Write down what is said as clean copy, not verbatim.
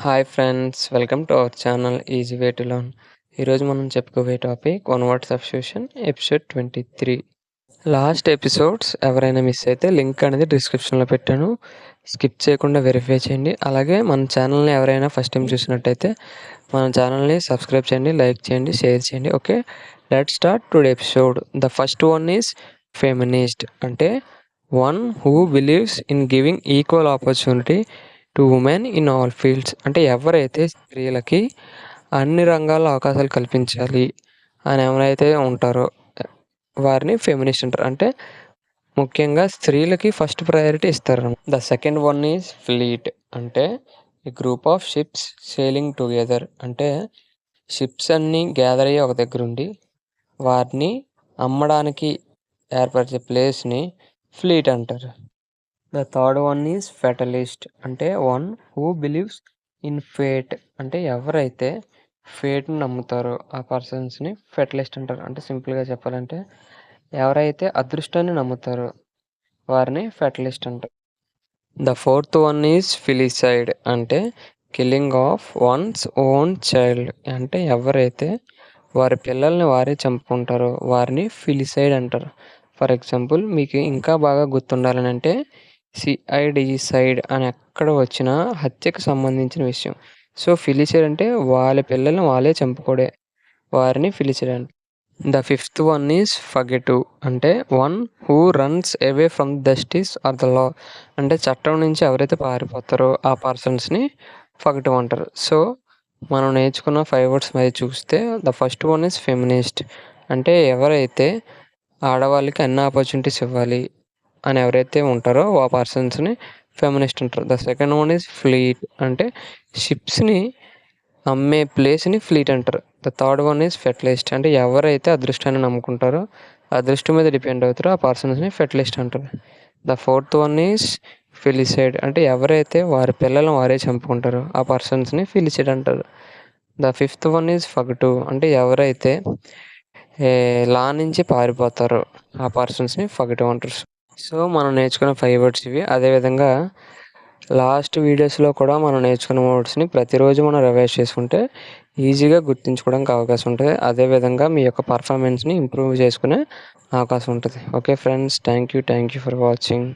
Hi friends, welcome to our channel easy way to learn. ఈరోజు మనం చెప్పుకోబోయే topic one word substitution episode 23. Last episodes ఎవరైనా miss అయితే link అనేది డిస్క్రిప్షన్లో పెట్టాను, స్కిప్ చేయకుండా వెరిఫై చేయండి. అలాగే మన ఛానల్ని ఎవరైనా ఫస్ట్ టైం చూసినట్టయితే మన ఛానల్ని సబ్స్క్రైబ్ చేయండి, లైక్ చేయండి, షేర్ చేయండి. Okay, let's start today episode. The first one is feminist, అంటే one who believes in giving equal opportunity to women in all fields, అంటే ఎవరైతే స్త్రీలకి అన్ని రంగాల్లో అవకాశాలు కల్పించాలి అని ఎవరైతే ఉంటారో వారిని ఫెమినిస్ట్ అంటారు. అంటే ముఖ్యంగా స్త్రీలకి ఫస్ట్ ప్రయారిటీ ఇస్తారు. The second one is fleet, అంటే ఈ group of ships sailing together, అంటే షిప్స్ అన్నీ గ్యాదర్ అయ్యి ఒక దగ్గర ఉండి వాటిని అమ్మడానికి ఏర్పరిచే ప్లేస్ని ఫ్లీట్ అంటారు. ద థర్డ్ వన్ ఈజ్ ఫెటలిస్ట్, అంటే one who believes in fate, అంటే ఎవరైతే ఫేట్ని నమ్ముతారో ఆ పర్సన్స్ని ఫెటలిస్ట్ అంటారు. అంటే సింపుల్గా చెప్పాలంటే ఎవరైతే అదృష్టాన్ని నమ్ముతారో వారిని ఫెటలిస్ట్ అంటారు. The fourth one is filicide, అంటే killing of once own child, అంటే ఎవరైతే వారి పిల్లల్ని వారే చంపుకుంటారో వారిని ఫిలిసైడ్ అంటారు. ఫర్ ఎగ్జాంపుల్ మీకు ఇంకా బాగా గుర్తుండాలని అంటే సిఐడిసైడ్ అని ఎక్కడ వచ్చిన హత్యకు సంబంధించిన విషయం. సో ఫిలిసైడ్ అంటే వాళ్ళ పిల్లల్ని వాళ్ళే చంపుకోడే వారిని ఫిలిసైడ్ అంటారు. ద ఫిఫ్త్ వన్ ఈజ్ ఫగెటివ్, అంటే one who runs away from justice R the law, అంటే చట్టం నుంచి ఎవరైతే పారిపోతారో ఆ పర్సన్స్ని ఫగెటివ్ అంటారు. సో మనం నేర్చుకున్న 5 వర్డ్స్ మీద చూస్తే the first one is feminist, అంటే ఎవరైతే ఆడవాళ్ళకి అన్ని ఆపర్చునిటీస్ ఇవ్వాలి అని ఎవరైతే ఉంటారో ఆ పర్సన్స్ని ఫెమినిస్ట్ అంటారు. The second one is fleet, అంటే షిప్స్ని అమ్మే ప్లేస్ని ఫ్లీట్ అంటారు. ద థర్డ్ వన్ ఈజ్ ఫెటలిస్ట్, అంటే ఎవరైతే అదృష్టాన్ని నమ్ముకుంటారో అదృష్టం మీద డిపెండ్ అవుతారో ఆ పర్సన్స్ని ఫెటలిస్ట్ అంటారు. The fourth one is filicide, అంటే ఎవరైతే వారి పిల్లలను వారే చంపుకుంటారో ఆ పర్సన్స్ని ఫిలిసైడ్ అంటారు. ద ఫిఫ్త్ వన్ ఈజ్ ఫగటివ్, అంటే ఎవరైతే లా నుంచి పారిపోతారో ఆ పర్సన్స్ని ఫగటివ్ అంటారు. సో మనం నేర్చుకున్న 5 వర్డ్స్ ఇవి. అదేవిధంగా లాస్ట్ వీడియోస్లో కూడా మనం నేర్చుకున్న వర్డ్స్ని ప్రతిరోజు మనం రివైజ్ చేసుకుంటే ఈజీగా గుర్తుంచుకోవడానికి అవకాశం ఉంటుంది. అదేవిధంగా మీ యొక్క పర్ఫార్మెన్స్ని ఇంప్రూవ్ చేసుకునే అవకాశం ఉంటుంది. Okay friends, thank you for watching.